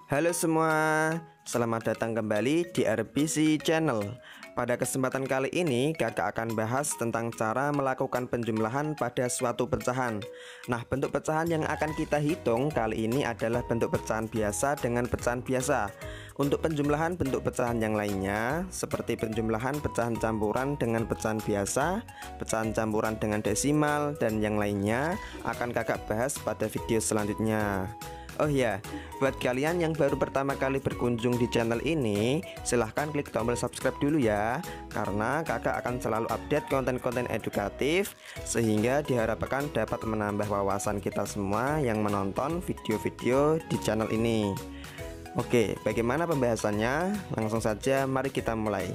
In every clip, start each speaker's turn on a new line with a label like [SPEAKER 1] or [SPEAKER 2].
[SPEAKER 1] Halo semua, selamat datang kembali di RBC Channel. Pada kesempatan kali ini kakak akan bahas tentang cara melakukan penjumlahan pada suatu pecahan. Nah, bentuk pecahan yang akan kita hitung kali ini adalah bentuk pecahan biasa dengan pecahan biasa. Untuk penjumlahan bentuk pecahan yang lainnya, seperti penjumlahan pecahan campuran dengan pecahan biasa, pecahan campuran dengan desimal, dan yang lainnya akan kakak bahas pada video selanjutnya. Oh ya, buat kalian yang baru pertama kali berkunjung di channel ini, silahkan klik tombol subscribe dulu ya, karena kakak akan selalu update konten-konten edukatif, sehingga diharapkan dapat menambah wawasan kita semua yang menonton video-video di channel ini. Oke, bagaimana pembahasannya? Langsung saja, mari kita mulai.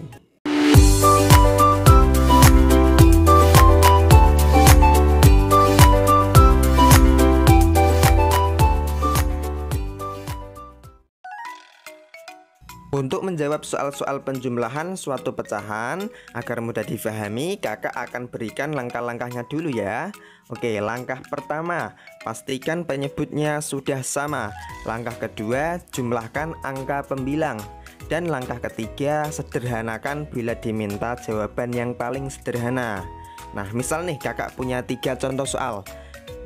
[SPEAKER 1] Untuk menjawab soal-soal penjumlahan suatu pecahan agar mudah difahami, kakak akan berikan langkah-langkahnya dulu ya. Oke, langkah pertama, pastikan penyebutnya sudah sama. Langkah kedua, jumlahkan angka pembilang. Dan langkah ketiga, sederhanakan bila diminta jawaban yang paling sederhana. Nah, misal nih kakak punya 3 contoh soal.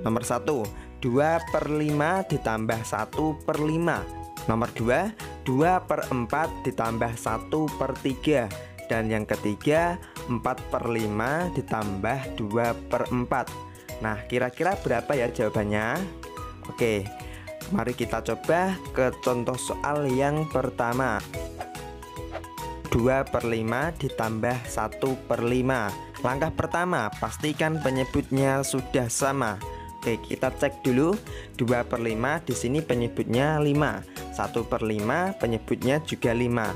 [SPEAKER 1] Nomor 1, 2/5 ditambah 1/5. Nomor 2, 2/4 ditambah 1/3. Dan yang ketiga, 4/5 ditambah 2/4. Nah, kira-kira berapa ya jawabannya? Oke, mari kita coba ke contoh soal yang pertama. 2/5 ditambah 1/5. Langkah pertama, pastikan penyebutnya sudah sama. Oke, kita cek dulu. 2/5 di sini penyebutnya 5. 1/5 penyebutnya juga 5.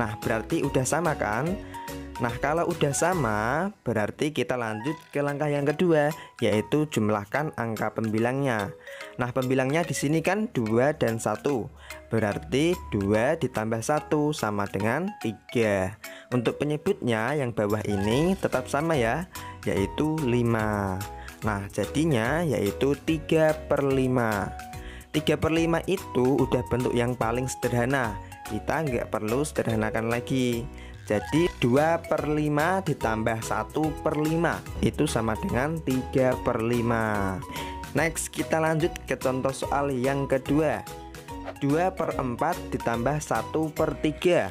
[SPEAKER 1] Nah, berarti udah sama kan? Nah, kalau udah sama, berarti kita lanjut ke langkah yang kedua, yaitu jumlahkan angka pembilangnya. Nah, pembilangnya di sini kan 2 dan 1. Berarti 2 ditambah 1 sama dengan 3. Untuk penyebutnya yang bawah ini tetap sama ya, yaitu 5. Nah, jadinya yaitu 3/5. 3/5 itu udah bentuk yang paling sederhana. Kita nggak perlu sederhanakan lagi. Jadi 2/5 ditambah 1/5 itu sama dengan 3/5. Next, kita lanjut ke contoh soal yang kedua. 2/4 ditambah 1/3.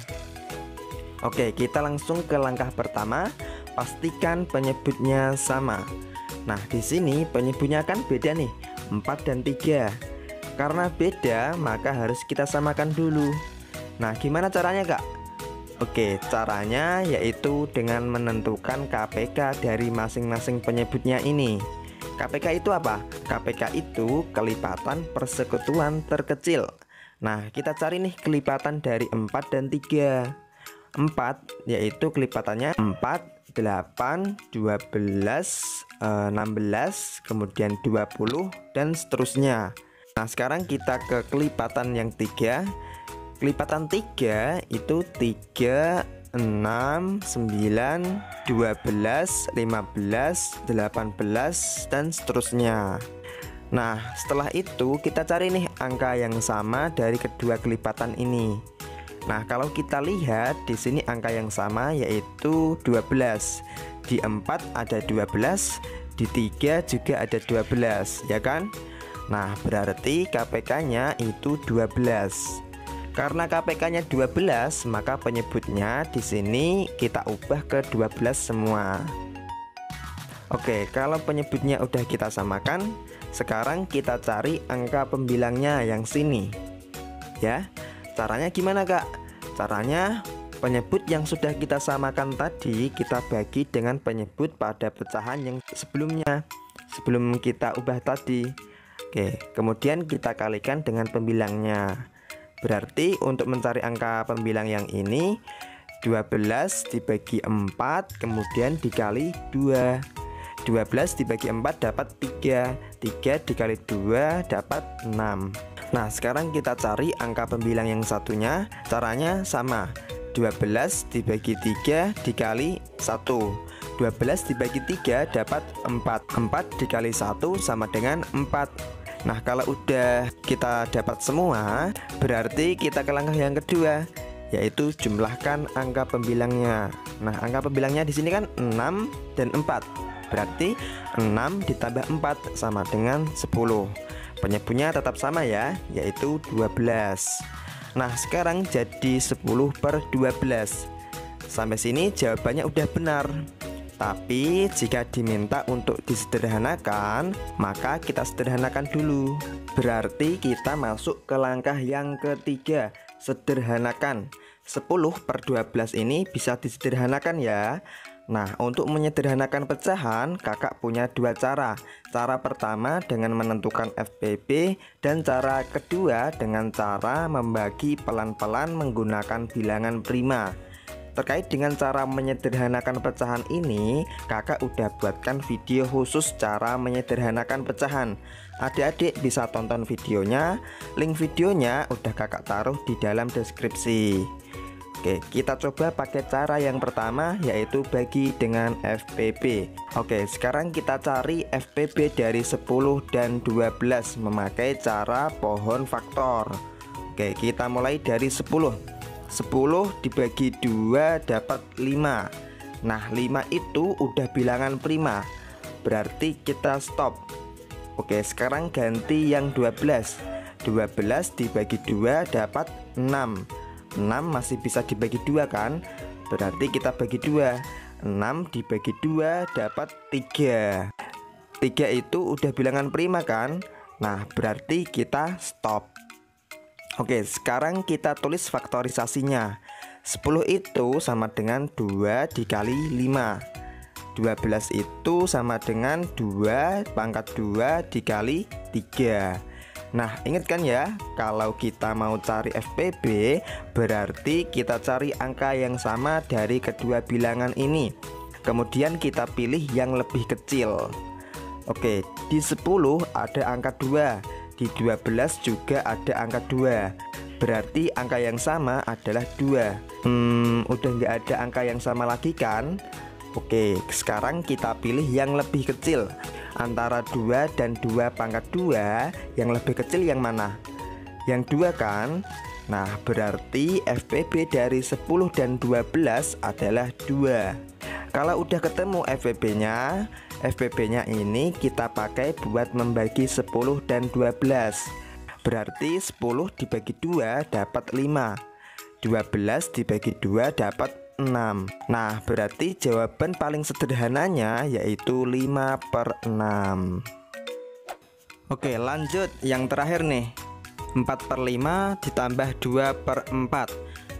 [SPEAKER 1] Oke, kita langsung ke langkah pertama. Pastikan penyebutnya sama. Nah, di sini penyebutnya kan beda nih, 4 dan 3. Karena beda, maka harus kita samakan dulu. Nah, gimana caranya, Kak? Oke, caranya yaitu dengan menentukan KPK dari masing-masing penyebutnya ini. KPK itu apa? KPK itu kelipatan persekutuan terkecil. Nah, kita cari nih kelipatan dari 4 dan 3. 4 yaitu kelipatannya 4, 8, 12, 16, kemudian 20, dan seterusnya. Nah, sekarang kita ke kelipatan yang 3. Kelipatan 3 itu 3, 6, 9, 12, 15, 18, dan seterusnya. Nah, setelah itu kita cari nih angka yang sama dari kedua kelipatan ini. Nah, kalau kita lihat di sini angka yang sama yaitu 12. Di 4 ada 12, di 3 juga ada 12, ya kan? Nah, berarti KPK-nya itu 12. Karena KPK-nya 12, maka penyebutnya di sini kita ubah ke 12 semua. Oke, kalau penyebutnya udah kita samakan, sekarang kita cari angka pembilangnya yang sini. Ya. Caranya gimana, Kak? Caranya penyebut yang sudah kita samakan tadi kita bagi dengan penyebut pada pecahan yang sebelumnya, sebelum kita ubah tadi. Oke, kemudian kita kalikan dengan pembilangnya. Berarti untuk mencari angka pembilang yang ini 12 dibagi 4 kemudian dikali 2. 12 dibagi 4 dapat 3. 3 dikali 2 dapat 6. Nah, sekarang kita cari angka pembilang yang satunya. Caranya sama. 12 dibagi 3 dikali 1. 12 dibagi 3 dapat 4. 4 dikali 1 sama dengan 4. Nah, kalau udah kita dapat semua, berarti kita ke langkah yang kedua, yaitu jumlahkan angka pembilangnya. Nah, angka pembilangnya di sini kan 6 dan 4. Berarti 6 ditambah 4 sama dengan 10. Penyebutnya tetap sama ya, yaitu 12. Nah, sekarang jadi 10/12. Sampai sini jawabannya udah benar. Tapi jika diminta untuk disederhanakan, maka kita sederhanakan dulu. Berarti kita masuk ke langkah yang ketiga, sederhanakan. 10/12 ini bisa disederhanakan ya. Nah, untuk menyederhanakan pecahan, kakak punya dua cara. Cara pertama dengan menentukan FPB, dan cara kedua dengan cara membagi pelan-pelan menggunakan bilangan prima. Terkait dengan cara menyederhanakan pecahan ini, kakak udah buatkan video khusus cara menyederhanakan pecahan. Adik-adik bisa tonton videonya, link videonya udah kakak taruh di dalam deskripsi. Oke, kita coba pakai cara yang pertama, yaitu bagi dengan FPB. Oke, sekarang kita cari FPB dari 10 dan 12 memakai cara pohon faktor. Oke, kita mulai dari 10. 10 dibagi 2 dapat 5. Nah, 5 itu udah bilangan prima, berarti kita stop. Oke, sekarang ganti yang 12. 12 dibagi 2 dapat 6. 6 masih bisa dibagi 2 kan? Berarti kita bagi 2. 6 dibagi 2 dapat 3. 3 itu udah bilangan prima kan? Nah, berarti kita stop. Oke, sekarang kita tulis faktorisasinya. 10 itu sama dengan 2 dikali 5. 12 itu sama dengan 2 pangkat 2 dikali 3. Nah, ingat kan ya, kalau kita mau cari FPB, berarti kita cari angka yang sama dari kedua bilangan ini. Kemudian kita pilih yang lebih kecil. Oke, di 10 ada angka 2. Di 12 juga ada angka 2. Berarti angka yang sama adalah 2. Udah nggak ada angka yang sama lagi kan? Oke, sekarang kita pilih yang lebih kecil. Antara 2 dan 2 pangkat 2, yang lebih kecil yang mana? Yang 2 kan? Nah, berarti FPB dari 10 dan 12 adalah 2. Kalau udah ketemu FPB-nya ini kita pakai buat membagi 10 dan 12. Berarti 10 dibagi 2 dapat 5. 12 dibagi 2 dapat 6. Nah, berarti jawaban paling sederhananya yaitu 5/6. Oke, lanjut yang terakhir nih. 4/5 ditambah 2/4.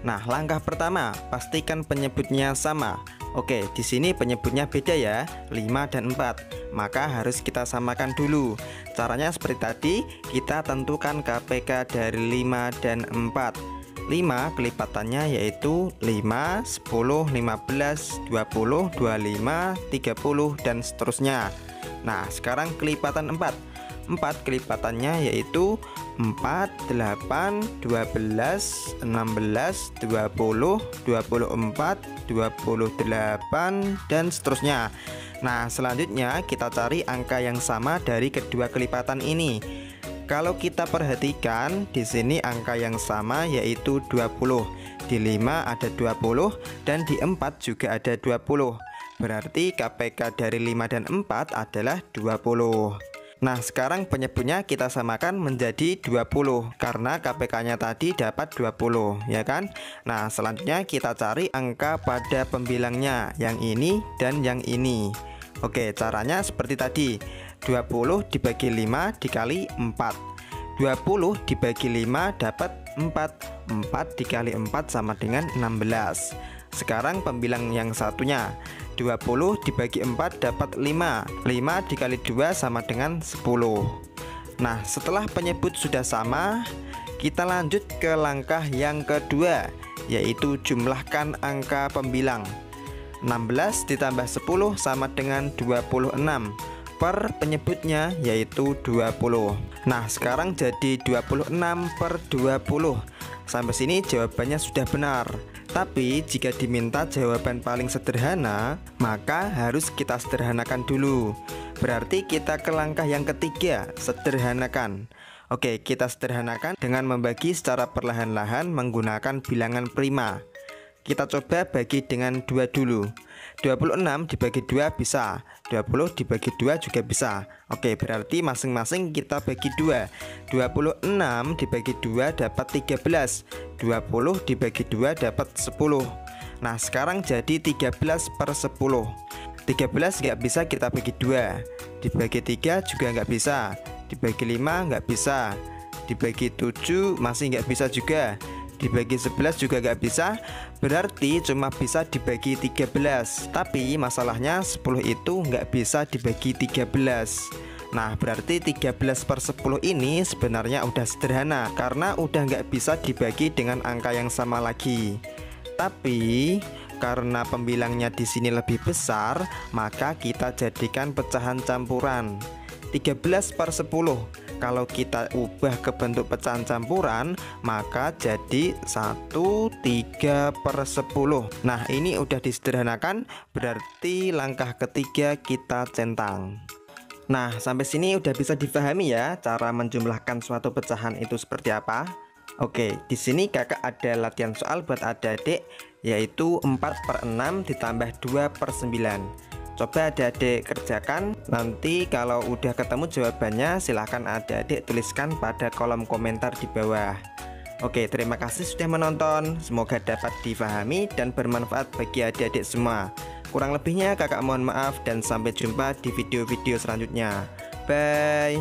[SPEAKER 1] Nah, langkah pertama, pastikan penyebutnya sama. Oke, di sini penyebutnya beda ya, 5 dan 4. Maka harus kita samakan dulu. Caranya seperti tadi, kita tentukan KPK dari 5 dan 4. 5 kelipatannya yaitu 5, 10, 15, 20, 25, 30 dan seterusnya. Nah, sekarang kelipatan 4. 4 kelipatannya yaitu 4, 8, 12, 16, 20, 24, 28 dan seterusnya. Nah, selanjutnya kita cari angka yang sama dari kedua kelipatan ini. Kalau kita perhatikan di sini angka yang sama yaitu 20. Di 5 ada 20 dan di 4 juga ada 20. Berarti KPK dari 5 dan 4 adalah 20. Nah, sekarang penyebutnya kita samakan menjadi 20 karena KPK-nya tadi dapat 20, ya kan? Nah, selanjutnya kita cari angka pada pembilangnya, yang ini dan yang ini. Oke, caranya seperti tadi. 20 dibagi 5 dikali 4. 20 dibagi 5 dapat 4. 4 dikali 4 sama dengan 16. Sekarang pembilang yang satunya. 20 dibagi 4 dapat 5. 5 dikali 2 sama dengan 10. Nah, setelah penyebut sudah sama, kita lanjut ke langkah yang kedua, yaitu jumlahkan angka pembilang. 16 ditambah 10 sama dengan 26. Per penyebutnya yaitu 20. Nah, sekarang jadi 26/20. Sampai sini jawabannya sudah benar. Tapi jika diminta jawaban paling sederhana, maka harus kita sederhanakan dulu. Berarti kita ke langkah yang ketiga, sederhanakan. Oke, kita sederhanakan dengan membagi secara perlahan-lahan menggunakan bilangan prima. Kita coba bagi dengan 2 dulu. 26 dibagi 2 bisa, 20 dibagi 2 juga bisa. Oke, berarti masing-masing kita bagi 2. 26 dibagi 2 dapat 13, 20 dibagi 2 dapat 10. Nah, sekarang jadi 13/10. 13 nggak bisa kita bagi 2, dibagi 3 juga nggak bisa, dibagi 5 nggak bisa, dibagi 7 masih nggak bisa juga, dibagi 11 juga nggak bisa. Berarti cuma bisa dibagi 13. Tapi masalahnya 10 itu nggak bisa dibagi 13. Nah, berarti 13/10 ini sebenarnya udah sederhana karena udah nggak bisa dibagi dengan angka yang sama lagi. Tapi karena pembilangnya di sini lebih besar, maka kita jadikan pecahan campuran. 13/10 kalau kita ubah ke bentuk pecahan campuran, maka jadi 1/3/10. Nah, ini udah disederhanakan, berarti langkah ketiga kita centang. Nah, sampai sini udah bisa dipahami ya cara menjumlahkan suatu pecahan itu seperti apa. Oke, di sini kakak ada latihan soal buat adik-adik, yaitu 4/6 ditambah 2/9. Coba adik-adik kerjakan. Nanti kalau udah ketemu jawabannya, silahkan adik-adik tuliskan pada kolom komentar di bawah. Oke, terima kasih sudah menonton. Semoga dapat difahami dan bermanfaat bagi adik-adik semua. Kurang lebihnya kakak mohon maaf dan sampai jumpa di video-video selanjutnya. Bye.